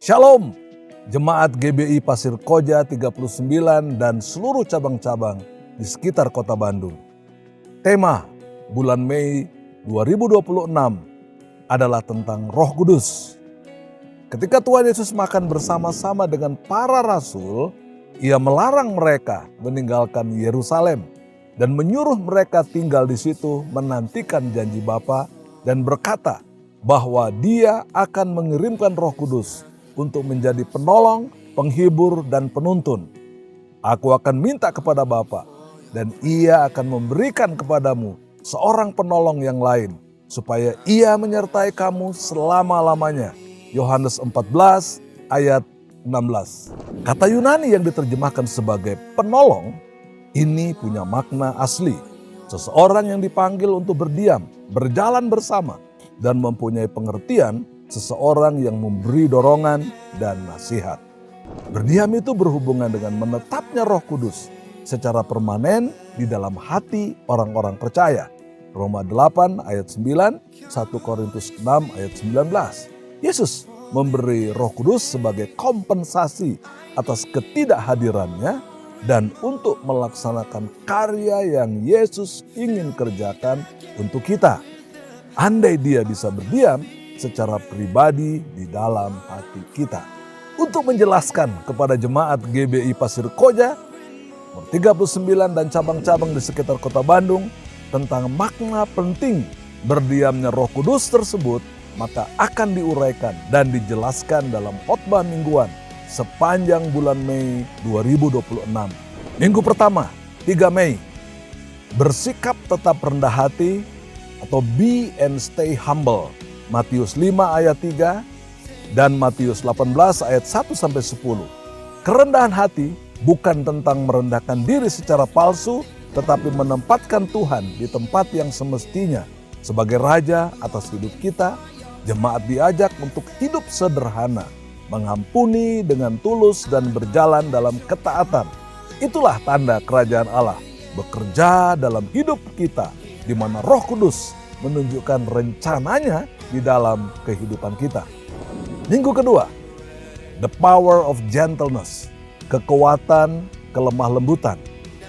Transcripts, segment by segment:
Shalom, Jemaat GBI Pasir Koja 39 dan seluruh cabang-cabang di sekitar kota Bandung. Tema bulan Mei 2026 adalah tentang Roh Kudus. Ketika Tuhan Yesus makan bersama-sama dengan para rasul, Ia melarang mereka meninggalkan Yerusalem dan menyuruh mereka tinggal di situ menantikan janji Bapa dan berkata bahwa Dia akan mengirimkan Roh Kudus untuk menjadi penolong, penghibur, dan penuntun. Aku akan minta kepada Bapa, dan Ia akan memberikan kepadamu seorang penolong yang lain, supaya Ia menyertai kamu selama-lamanya. Yohanes 14 ayat 16. Kata Yunani yang diterjemahkan sebagai penolong, ini punya makna asli. Seseorang yang dipanggil untuk berdiam, berjalan bersama, dan mempunyai pengertian seseorang yang memberi dorongan dan nasihat. Berdiam itu berhubungan dengan menetapnya Roh Kudus secara permanen di dalam hati orang-orang percaya. Roma 8 ayat 9, 1 Korintus 6 ayat 19. Yesus memberi Roh Kudus sebagai kompensasi atas ketidakhadirannya dan untuk melaksanakan karya yang Yesus ingin kerjakan untuk kita. Andai Dia bisa berdiam secara pribadi di dalam hati kita. Untuk menjelaskan kepada jemaat GBI Pasir Koja, nomor 39 dan cabang-cabang di sekitar kota Bandung tentang makna penting berdiamnya Roh Kudus tersebut, maka akan diuraikan dan dijelaskan dalam khotbah mingguan sepanjang bulan Mei 2026. Minggu pertama, 3 Mei, bersikap tetap rendah hati atau be and stay humble. Matius 5 ayat 3 dan Matius 18 ayat 1-10. Kerendahan hati bukan tentang merendahkan diri secara palsu, tetapi menempatkan Tuhan di tempat yang semestinya. Sebagai Raja atas hidup kita, jemaat diajak untuk hidup sederhana, mengampuni dengan tulus dan berjalan dalam ketaatan. Itulah tanda kerajaan Allah bekerja dalam hidup kita, di mana Roh Kudus menunjukkan rencananya di dalam kehidupan kita. Minggu kedua, the power of gentleness, kekuatan kelemah lembutan.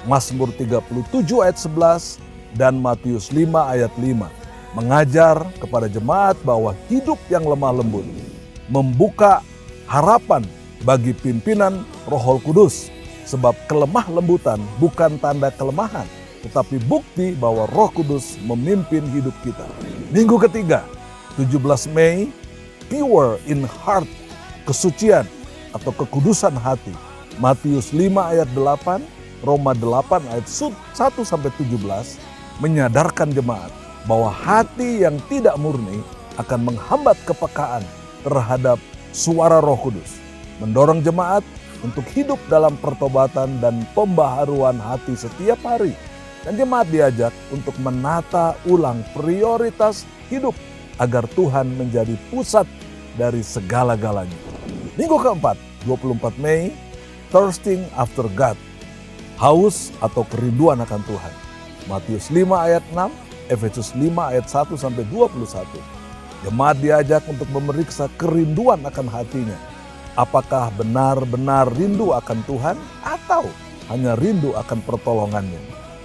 Mazmur 37 ayat 11 dan Matius 5 ayat 5 mengajar kepada jemaat bahwa hidup yang lemah lembut membuka harapan bagi pimpinan Roh Kudus, sebab kelemah lembutan bukan tanda kelemahan, tetapi bukti bahwa Roh Kudus memimpin hidup kita. Minggu ketiga, 17 Mei, pure in heart, kesucian atau kekudusan hati. Matius 5 ayat 8, Roma 8 ayat 1-17 menyadarkan jemaat bahwa hati yang tidak murni akan menghambat kepekaan terhadap suara Roh Kudus. Mendorong jemaat untuk hidup dalam pertobatan dan pembaharuan hati setiap hari. Dan jemaat diajak untuk menata ulang prioritas hidup agar Tuhan menjadi pusat dari segala-galanya. Minggu keempat, 24 Mei, thirsting after God, haus atau kerinduan akan Tuhan. Matius 5 ayat 6, Efesus 5 ayat 1-21. Jemaat diajak untuk memeriksa kerinduan akan hatinya. Apakah benar-benar rindu akan Tuhan atau hanya rindu akan pertolongannya?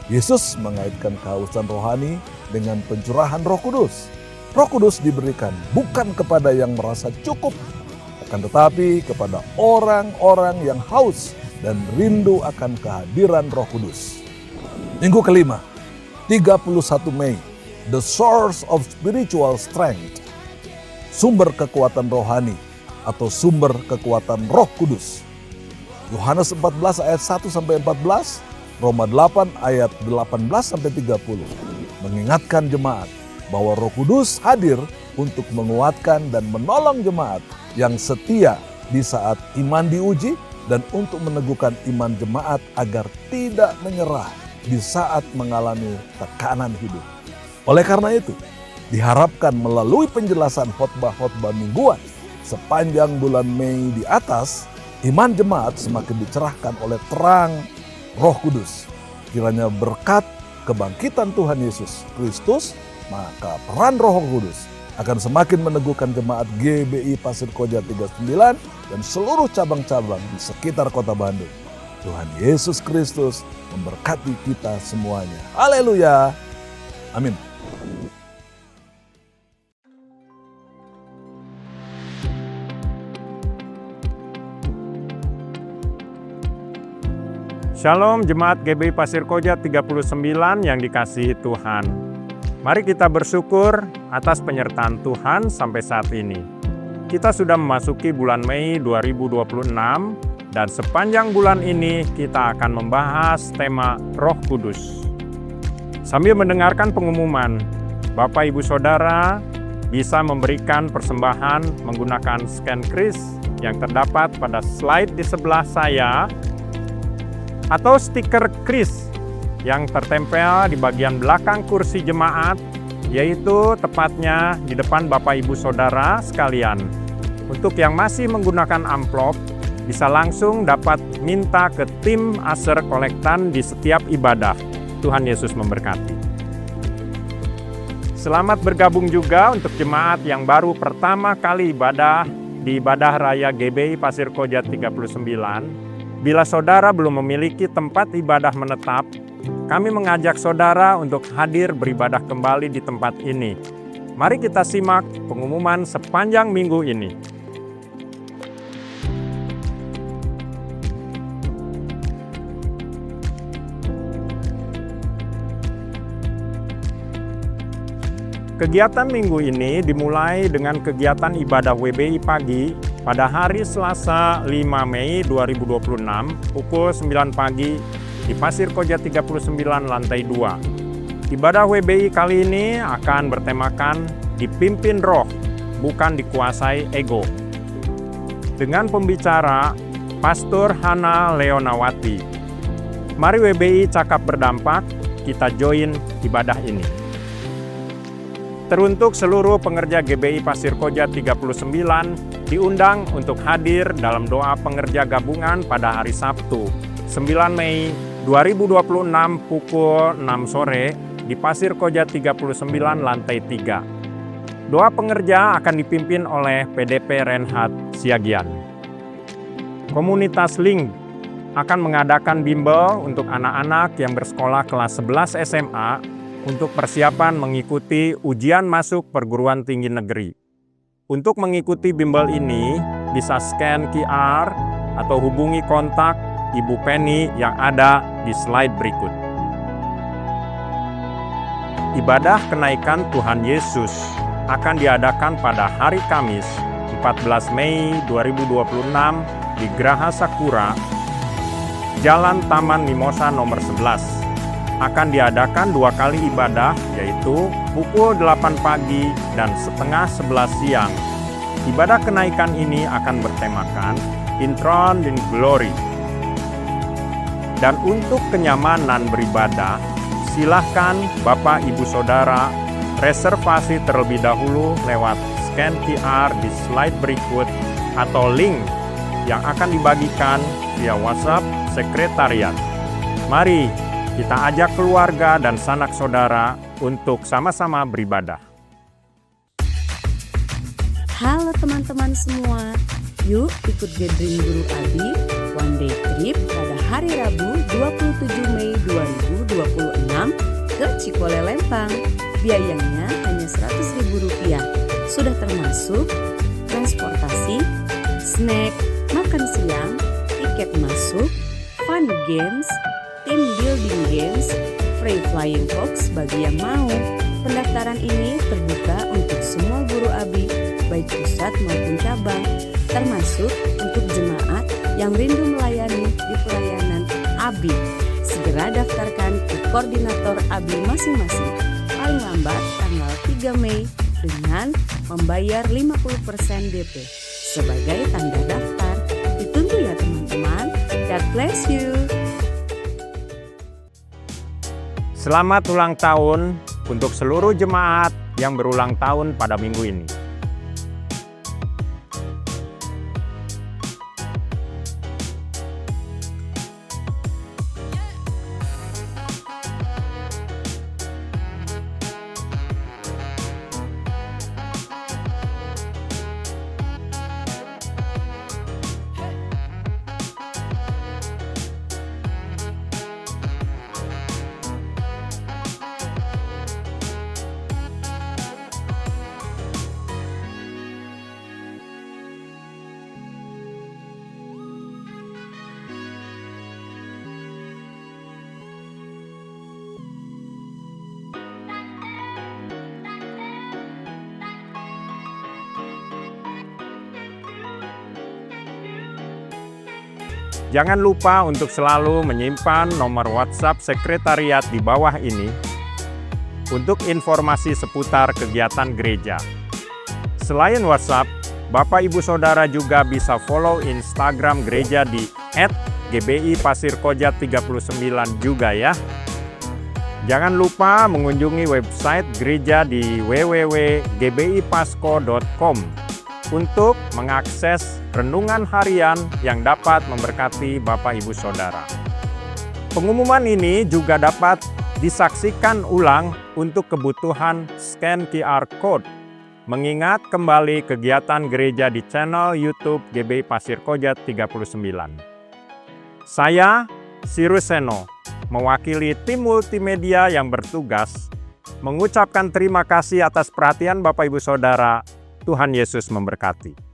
Yesus mengaitkan kehausan rohani dengan pencurahan Roh Kudus. Roh Kudus diberikan bukan kepada yang merasa cukup, akan tetapi kepada orang-orang yang haus dan rindu akan kehadiran Roh Kudus. Minggu kelima, 31 Mei, the source of spiritual strength, sumber kekuatan rohani atau sumber kekuatan Roh Kudus. Yohanes 14 ayat 1-14, Roma 8 ayat 18-30 mengingatkan jemaat bahwa Roh Kudus hadir untuk menguatkan dan menolong jemaat yang setia di saat iman diuji dan untuk meneguhkan iman jemaat agar tidak menyerah di saat mengalami tekanan hidup. Oleh karena itu, diharapkan melalui penjelasan khotbah-khotbah mingguan sepanjang bulan Mei di atas, iman jemaat semakin dicerahkan oleh terang Roh Kudus. Kiranya berkat kebangkitan Tuhan Yesus Kristus, maka peran Roh Kudus akan semakin meneguhkan jemaat GBI Pasir Koja 39 dan seluruh cabang-cabang di sekitar kota Bandung. Tuhan Yesus Kristus memberkati kita semuanya. Haleluya. Amin. Shalom Jemaat GBI Pasir Koja 39 yang dikasihi Tuhan. Mari kita bersyukur atas penyertaan Tuhan sampai saat ini. Kita sudah memasuki bulan Mei 2026 dan sepanjang bulan ini kita akan membahas tema Roh Kudus. Sambil mendengarkan pengumuman, Bapak Ibu Saudara bisa memberikan persembahan menggunakan scan kris yang terdapat pada slide di sebelah saya atau stiker kris yang tertempel di bagian belakang kursi jemaat, yaitu tepatnya di depan Bapak Ibu Saudara sekalian. Untuk yang masih menggunakan amplop, bisa langsung dapat minta ke tim Aser Kolektan di setiap ibadah. Tuhan Yesus memberkati. Selamat bergabung juga untuk jemaat yang baru pertama kali ibadah di Ibadah Raya GBI Pasir Koja 39. Bila saudara belum memiliki tempat ibadah menetap, kami mengajak saudara untuk hadir beribadah kembali di tempat ini. Mari kita simak pengumuman sepanjang minggu ini. Kegiatan minggu ini dimulai dengan kegiatan ibadah WBI pagi pada hari Selasa 5 Mei 2026 pukul 9 pagi di Pasir Koja 39 lantai 2. Ibadah WBI kali ini akan bertemakan dipimpin roh, bukan dikuasai ego. Dengan pembicara Pastor Hana Leonawati. Mari WBI cakap berdampak, kita join ibadah ini. Teruntuk seluruh pengerja GBI Pasir Koja 39 diundang untuk hadir dalam doa pengerja gabungan pada hari Sabtu 9 Mei 2026 pukul 6 sore di Pasir Koja 39 lantai 3. Doa pengerja akan dipimpin oleh PDP Renhat Siagian. Komunitas Link akan mengadakan bimbel untuk anak-anak yang bersekolah kelas 11 SMA untuk persiapan mengikuti ujian masuk perguruan tinggi negeri. Untuk mengikuti bimbel ini, bisa scan QR atau hubungi kontak Ibu Penny yang ada di slide berikut. Ibadah kenaikan Tuhan Yesus akan diadakan pada hari Kamis 14 Mei 2026 di Graha Sakura, Jalan Taman Mimosa nomor 11. Akan diadakan 2 kali ibadah, yaitu pukul 8 pagi dan setengah 11 siang. Ibadah kenaikan ini akan bertemakan Enthroned in Glory. Dan untuk kenyamanan beribadah, silahkan Bapak Ibu Saudara reservasi terlebih dahulu lewat scan QR di slide berikut atau link yang akan dibagikan via WhatsApp Sekretariat. Mari kita ajak keluarga dan sanak saudara untuk sama-sama beribadah. Halo teman-teman semua, yuk ikut gathering Guru Abi One Day Trip pada hari Rabu 27 Mei 2026 ke Cikole Lempang. Biayanya hanya Rp100.000. Sudah termasuk transportasi, snack, makan siang, tiket masuk, fun games, team building games, free flying fox bagi yang mau. Pendaftaran ini terbuka untuk semua guru ABI, baik pusat maupun cabang, termasuk untuk jemaat yang rindu melayani di pelayanan ABI. Segera daftarkan ke koordinator ABI masing-masing, paling lambat tanggal 3 Mei dengan membayar 50% DP sebagai tanda daftar. Ditunggu ya teman-teman. God bless you. Selamat ulang tahun untuk seluruh jemaat yang berulang tahun pada minggu ini. Jangan lupa untuk selalu menyimpan nomor WhatsApp sekretariat di bawah ini untuk informasi seputar kegiatan gereja. Selain WhatsApp, Bapak Ibu Saudara juga bisa follow Instagram gereja di @gbipasirkoja39 juga ya. Jangan lupa mengunjungi website gereja di www.gbipasco.com untuk mengakses renungan harian yang dapat memberkati Bapak Ibu Saudara. Pengumuman ini juga dapat disaksikan ulang untuk kebutuhan scan QR Code, mengingat kembali kegiatan gereja di channel YouTube GBI Pasir Koja 39. Saya, Sirus Seno, mewakili tim multimedia yang bertugas, mengucapkan terima kasih atas perhatian Bapak Ibu Saudara. Tuhan Yesus memberkati.